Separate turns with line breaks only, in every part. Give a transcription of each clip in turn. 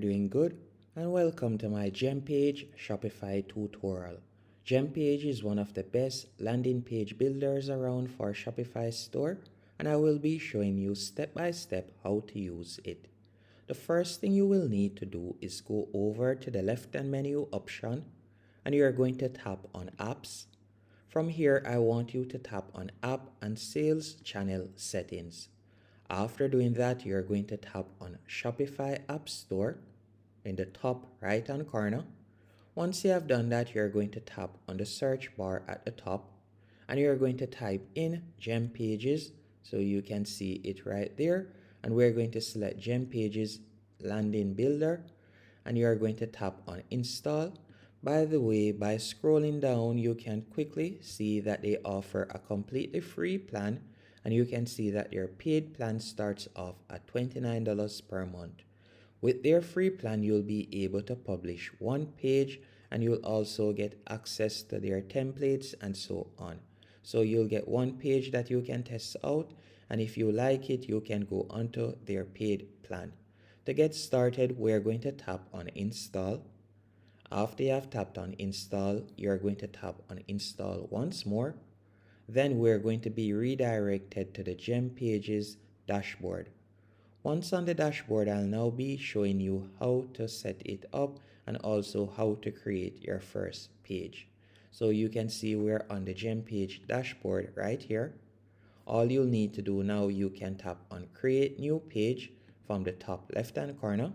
Doing good, and welcome to my Gempage Shopify tutorial. Gempage is one of the best landing page builders around for Shopify store, and I will be showing you step by step how to use it. The first thing you will need to do is go over to the left hand menu option, and you are going to tap on apps. From here, I want you to tap on app and sales channel settings. After doing that, you're going to tap on Shopify App Store in the top right hand corner. Once you have done that, you're going to tap on the search bar at the top and you're going to type in Gempages so you can see it right there. And we're going to select Gempages Landing Builder and you're going to tap on install. By the way, by scrolling down, you can quickly see that they offer a completely free plan, and you can see that your paid plan starts off at $29 per month. With their free plan, you'll be able to publish one page and you'll also get access to their templates and so on. So you'll get one page that you can test out, and if you like it, you can go onto their paid plan. To get started, we're going to tap on install. After you have tapped on install, you're going to tap on install once more. Then we're going to be redirected to the Gempages dashboard. Once on the dashboard, I'll now be showing you how to set it up and also how to create your first page. So you can see we're on the Gempage dashboard right here. All you'll need to do now, you can tap on create new page from the top left hand corner.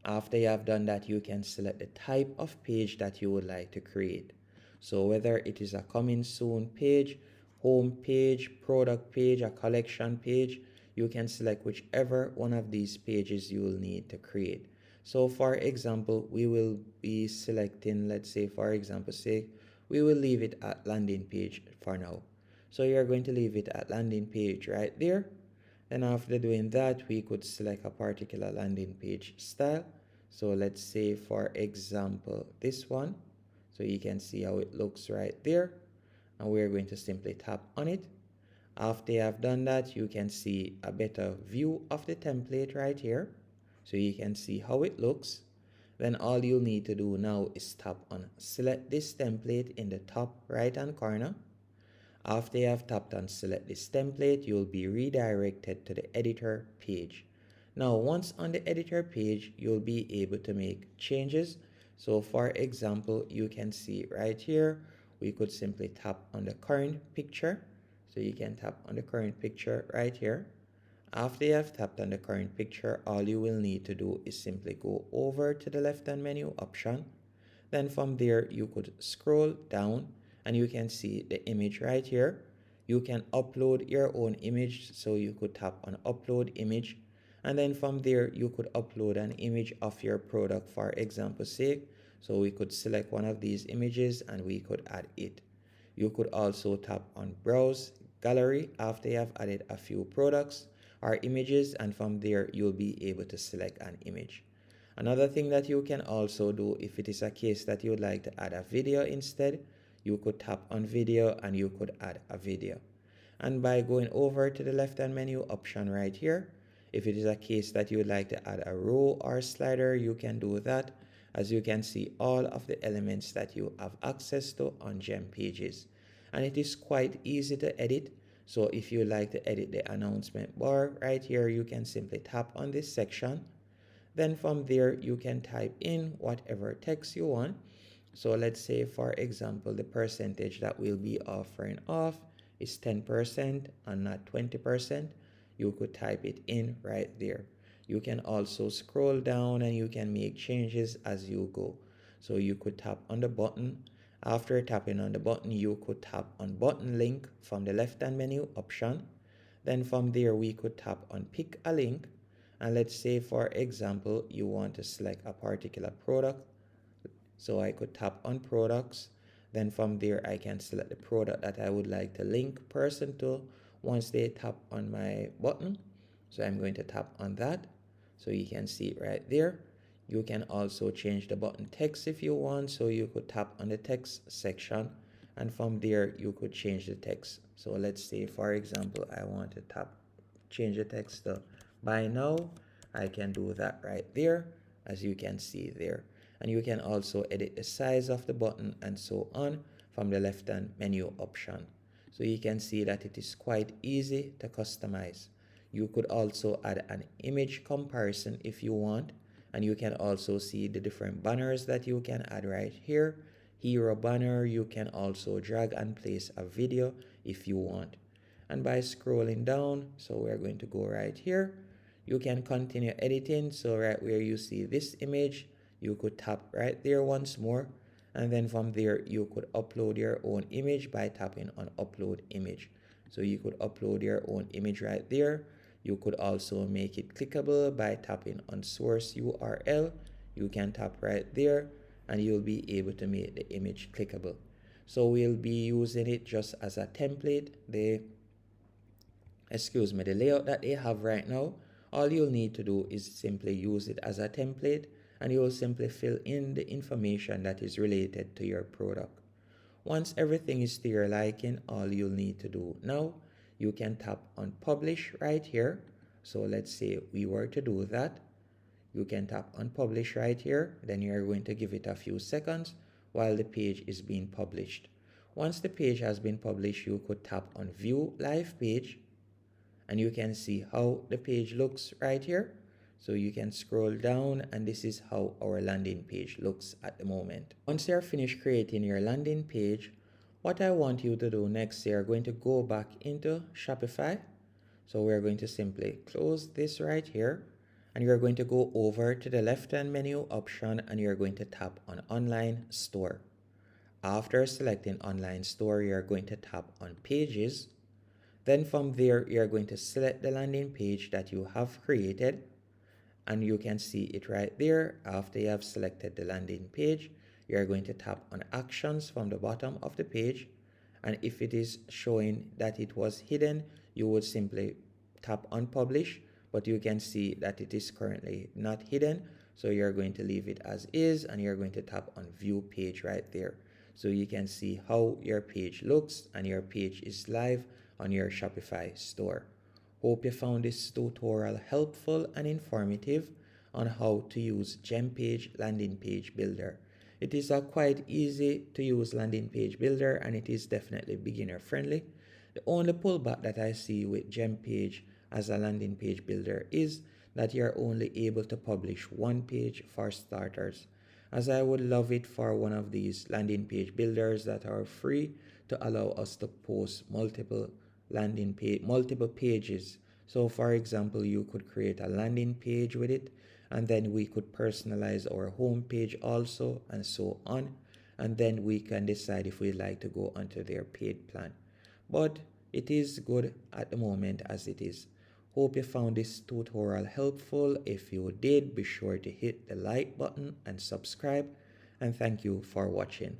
After you have done that, you can select the type of page that you would like to create. So whether it is a coming soon page, home page, product page, a collection page, you can select whichever one of these pages you will need to create. So for example, we will be selecting, let's say for example sake, we will leave it at landing page for now. So you're going to leave it at landing page right there. Then after doing that, we could select a particular landing page style. So let's say for example, this one. So you can see how it looks right there. And we're going to simply tap on it. After you have done that, you can see a better view of the template right here. So you can see how it looks. Then all you need to do now is tap on select this template in the top right hand corner. After you have tapped on select this template, you'll be redirected to the editor page. Now, once on the editor page, you'll be able to make changes. So for example, you can see right here, we could simply tap on the current picture. So you can tap on the current picture right here. After you have tapped on the current picture, all you will need to do is simply go over to the left hand menu option. Then from there, you could scroll down and you can see the image right here. You can upload your own image, so you could tap on upload image. And then from there, you could upload an image of your product for example sake. So we could select one of these images and we could add it. You could also tap on browse gallery after you have added a few products or images, and from there you'll be able to select an image. Another thing that you can also do, if it is a case that you would like to add a video instead, you could tap on video and you could add a video. And by going over to the left hand menu option right here, if it is a case that you would like to add a row or slider, you can do that. As you can see, all of the elements that you have access to on Gempages. And it is quite easy to edit. So if you like to edit the announcement bar right here, you can simply tap on this section. Then from there, you can type in whatever text you want. So let's say, for example, the percentage that we'll be offering off is 10% and not 20%. You could type it in right there. You can also scroll down and you can make changes as you go. So you could tap on the button. After tapping on the button, you could tap on button link from the left hand menu option. Then from there, we could tap on pick a link. And let's say, for example, you want to select a particular product. So I could tap on products. Then from there, I can select the product that I would like to link person to once they tap on my button. So I'm going to tap on that. So you can see it right there. You can also change the button text if you want. So you could tap on the text section. And from there, you could change the text. So let's say, for example, I want to change the text to buy now. I can do that right there. as you can see there. And you can also edit the size of the button and so on from the left hand menu option. So you can see that it is quite easy to customize. You could also add an image comparison if you want, and you can also see the different banners that you can add right here. Hero banner, you can also drag and place a video if you want. And by scrolling down, so we're going to go right here, you can continue editing. So right where you see this image, you could tap right there once more, and then from there you could upload your own image by tapping on upload image. So you could upload your own image right there. You could also make it clickable by tapping on source URL. You can tap right there and you'll be able to make the image clickable. So we'll be using it just as a template. The layout that they have right now, all you'll need to do is simply use it as a template, and you will simply fill in the information that is related to your product. Once everything is to your liking, all you'll need to do now, you can tap on publish right here. So let's say we were to do that. You can tap on publish right here. Then you're going to give it a few seconds while the page is being published. Once the page has been published, you could tap on view live page, and you can see how the page looks right here. So you can scroll down, and this is how our landing page looks at the moment. Once you're finished creating your landing page, what I want you to do next, you're going to go back into Shopify. So we're going to simply close this right here, and you're going to go over to the left hand menu option, and you're going to tap on online store. After selecting online store, you're going to tap on pages. Then from there, you're going to select the landing page that you have created, and you can see it right there. After you have selected the landing page, you're going to tap on actions from the bottom of the page, and if it is showing that it was hidden, you would simply tap on publish, but you can see that it is currently not hidden, so you're going to leave it as is, and you're going to tap on view page right there. So you can see how your page looks, and your page is live on your Shopify store. Hope you found this tutorial helpful and informative on how to use Gempage landing page builder. It is a quite easy to use landing page builder, and it is definitely beginner friendly. The only pullback that I see with Gempage as a landing page builder is that you're only able to publish one page for starters, as I would love it for one of these landing page builders that are free to allow us to post multiple pages. So for example, you could create a landing page with it, and then we could personalize our home page also, and so on, and then we can decide if we'd like to go onto their paid plan. But it is good at the moment as it is. Hope you found this tutorial helpful. If you did, be sure to hit the like button and subscribe, and thank you for watching.